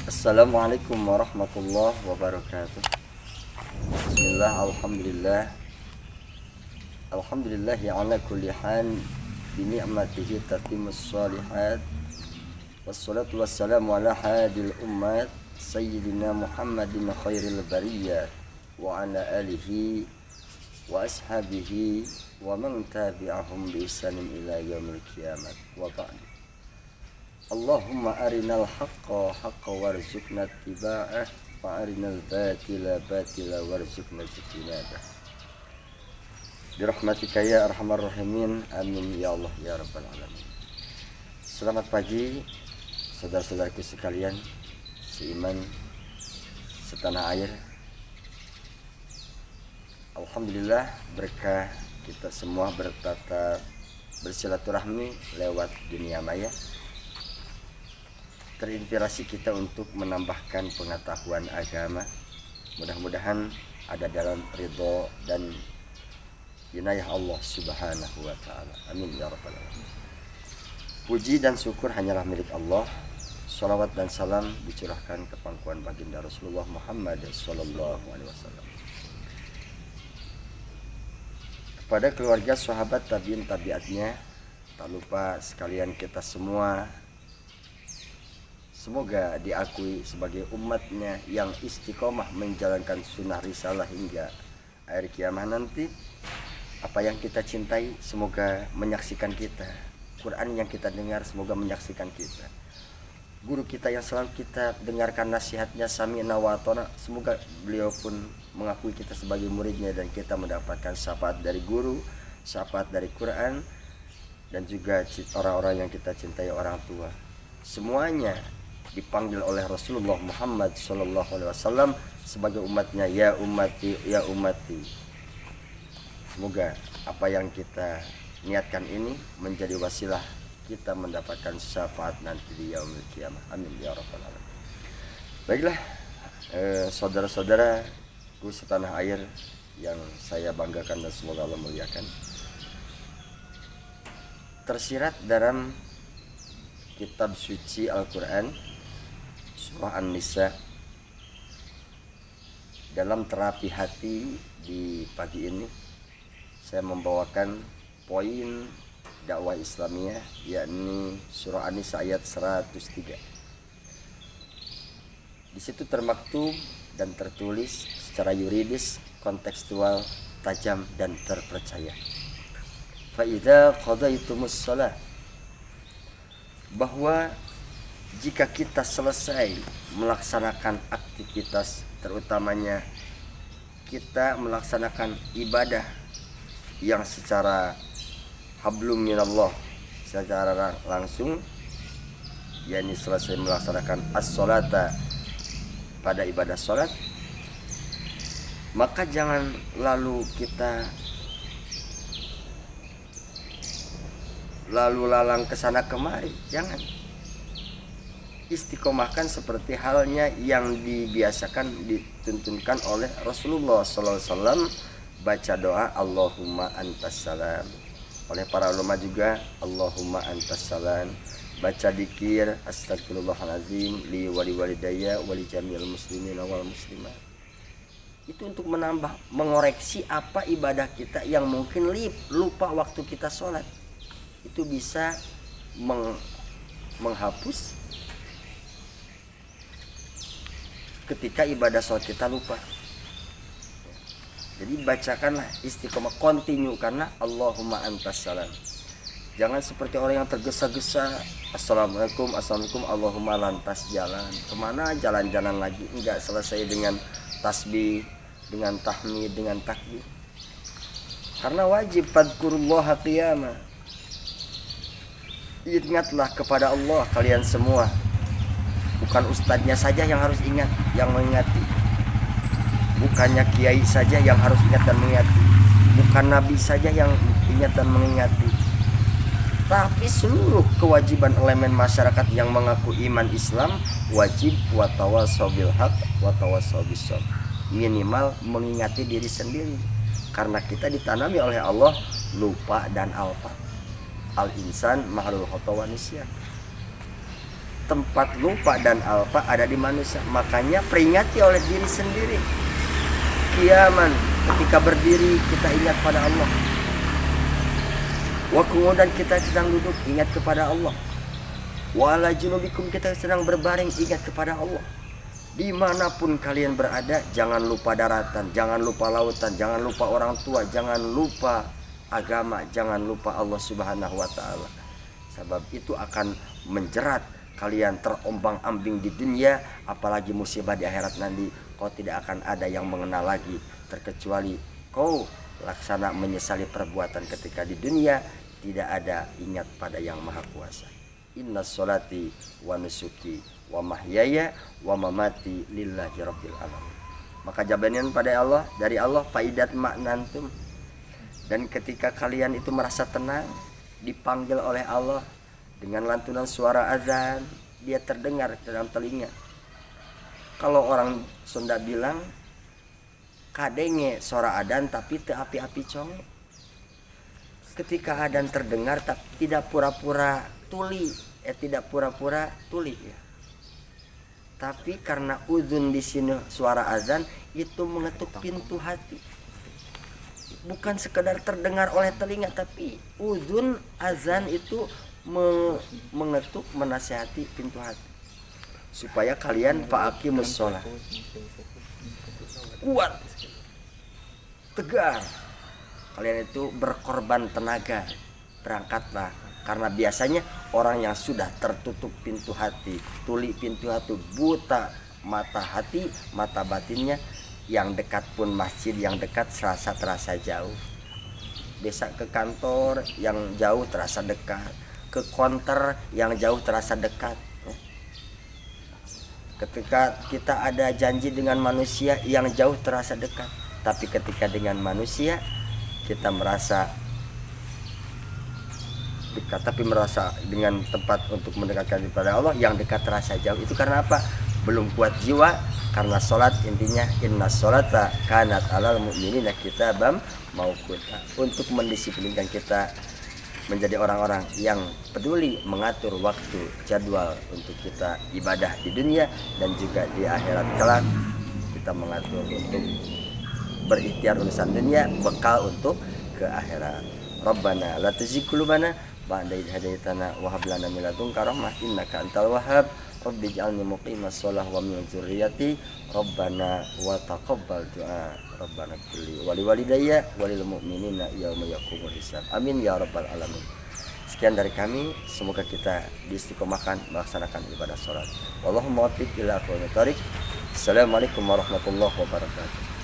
Assalamualaikum warahmatullahi wabarakatuh. Bismillah, alhamdulillah. Alhamdulillahi ala kulli hal. Bi ni'matihi tatimmus shalihat. Wassalatu wassalamu ala hadil ummat Sayyidina Muhammadin khairil bariyat wa ala alihi wa ashabihi wa man tabi'ahum bi ihsanin ila yaumil qiyamah wa ba'd. Allahumma arinal haqqa haqqa warzuqna ittiba'ah wa arinal batila batila warzuqna ijtinabah. Birahmatika ya arhamar rahimin, amin ya Allah ya rabbal alamin. Selamat pagi saudara-saudaraku sekalian, seiman, setanah air. Alhamdulillah berkah kita semua bertatap bersilaturahmi lewat dunia maya. Terinspirasi kita untuk menambahkan pengetahuan agama. Mudah-mudahan ada dalam ridho dan inayah Allah subhanahu wa ta'ala. Amin ya rabbal alamin. Puji dan syukur hanyalah milik Allah. Salawat dan salam dicurahkan ke pangkuan baginda Rasulullah Muhammad sallallahu alaihi wasallam, kepada keluarga, sahabat, tabi'in, tabi'atnya. Tak lupa sekalian kita semua, semoga diakui sebagai umatnya yang istiqomah menjalankan sunnah risalah hingga akhir kiamat nanti. Apa yang kita cintai semoga menyaksikan kita. Quran yang kita dengar semoga menyaksikan kita. Guru kita yang selalu kita dengarkan nasihatnya sami'na wa ata'na, semoga beliau pun mengakui kita sebagai muridnya dan kita mendapatkan syafaat dari guru, syafaat dari Quran, dan juga orang-orang yang kita cintai, orang tua. Semuanya dipanggil oleh Rasulullah Muhammad sallallahu alaihi wasallam sebagai umatnya, ya ummati ya ummati. Semoga apa yang kita niatkan ini menjadi wasilah kita mendapatkan syafaat nanti di yaumil qiyamah. Amin ya rabbal alamin. Baiklah, saudara-saudaraku setanah air yang saya banggakan dan semoga Allah muliakan, tersirat dalam kitab suci Al-Quran surah An-Nisa. Dalam terapi hati di pagi ini saya membawakan poin dakwah Islamiyah, yakni surah An-Nisa ayat 103. Di situ termaktub dan tertulis secara yuridis, kontekstual, tajam dan terpercaya. Fa idza qadaitumus shalah, bahwa jika kita selesai melaksanakan aktivitas, terutamanya kita melaksanakan ibadah yang secara hablum minallah, secara langsung, yakni selesai melaksanakan as-sholata pada ibadah sholat, maka jangan lalu kita lalu lalang ke sana kemari. Jangan. Istiqomahkan seperti halnya yang dibiasakan, dituntunkan oleh Rasulullah sallallahu alaihi wasallam, baca doa Allahumma antas salam. Oleh para ulama juga Allahumma antas salam. Baca dzikir astagfirullahalazim li wali walidayya wali jamil muslimin wal muslimat. Itu untuk menambah, mengoreksi apa ibadah kita yang mungkin lupa waktu kita sholat. Itu bisa menghapus ketika ibadah sholat kita lupa. Jadi bacakanlah istiqomah, continue, karena Allahumma antas salam. Jangan seperti orang yang tergesa-gesa, assalamualaikum, assalamualaikum, Allahumma, lantas jalan. Kemana jalan-jalan lagi? Enggak selesai dengan tasbih, dengan tahmid, dengan takbir. Karena wajib fadkurullaha qiyama. Ingatlah kepada Allah kalian semua. Bukan ustadznya saja yang harus ingat, yang mengingati. Bukannya kiai saja yang harus ingat dan mengingati. Bukan nabi saja yang ingat dan mengingati. Tapi seluruh kewajiban elemen masyarakat yang mengaku iman Islam wajib watawassaw bil haq watawassaw bis sabr. Minimal mengingati diri sendiri, karena kita ditanami oleh Allah lupa dan alpa. Al insan mahlul khata wa nisyan. tempat lupa dan alfa ada di manusia. Makanya peringati oleh diri sendiri. Qiyaman, ketika berdiri kita ingat pada Allah. Wa qu'udan, kita sedang duduk ingat kepada Allah. Wa ala junubikum, kita sedang berbaring ingat kepada Allah. Dimanapun kalian berada, jangan lupa daratan, jangan lupa lautan, jangan lupa orang tua, jangan lupa agama, jangan lupa Allah Subhanahu wa ta'ala. Sebab itu akan menjerat kalian terombang-ambing di dunia, apalagi musibah di akhirat nanti. Kau tidak akan ada yang mengenal lagi, terkecuali kau laksana menyesali perbuatan ketika di dunia. Tidak ada ingat pada yang maha kuasa. Inna sholati wa nusuki wa mahyaya wa mamati lillahi rabbil alamin. Maka jaminan pada Allah, dari Allah, faidat maknantum. Dan ketika kalian itu merasa tenang, dipanggil oleh Allah dengan lantunan suara azan, dia terdengar dalam telinga. Kalau orang Sunda bilang kadenge suara adan tapi teu api-api conge. Ketika adan terdengar tapi tidak pura-pura tuli, tidak pura-pura tuli ya. Tapi karena uzun di sini suara azan itu mengetuk pintu hati. Bukan sekedar terdengar oleh telinga, tapi uzun azan itu mengetuk, menasihati pintu hati. Supaya kalian fa'aqimus sholat. Kuat, tegar. Kalian itu berkorban tenaga, berangkatlah. Karena biasanya orang yang sudah tertutup pintu hati, tuli pintu hati, buta mata hati, mata batinnya, yang dekat pun masjid yang dekat terasa jauh. Bisa ke kantor yang jauh terasa dekat, ke konter yang jauh terasa dekat. Ketika kita ada janji dengan manusia yang jauh terasa dekat, tapi ketika dengan manusia kita merasa dekat, tapi merasa dengan tempat untuk mendekatkan kepada Allah yang dekat terasa jauh. Itu karena apa? Belum kuat jiwa. Karena sholat, intinya inna sholata kanat alal mu'minina kitabam mauquta, untuk mendisiplinkan kita menjadi orang-orang yang peduli mengatur waktu, jadwal untuk kita ibadah di dunia dan juga di akhirat kelak. Kita mengatur untuk berikhtiar urusan dunia, bekal untuk ke akhirat. Rabbana la tuzigh qulubana ba'da idh hadaitana wa hab lana min ladunka rahmah innaka antal wahhab. Rabbi ij'alni muqimas shalah wa min dzurriyyati Rabbana wa taqabbal du'a. Rabbana kulli wali walidayya walil mu'minina yauma yaqumul hisab. Amin ya rabbal alamin. Sekian dari kami, semoga kita diistiqomahkan melaksanakan ibadah salat. Wallahumma waffiq ila aqwamit thoriq. Assalamualaikum warahmatullahi wabarakatuh.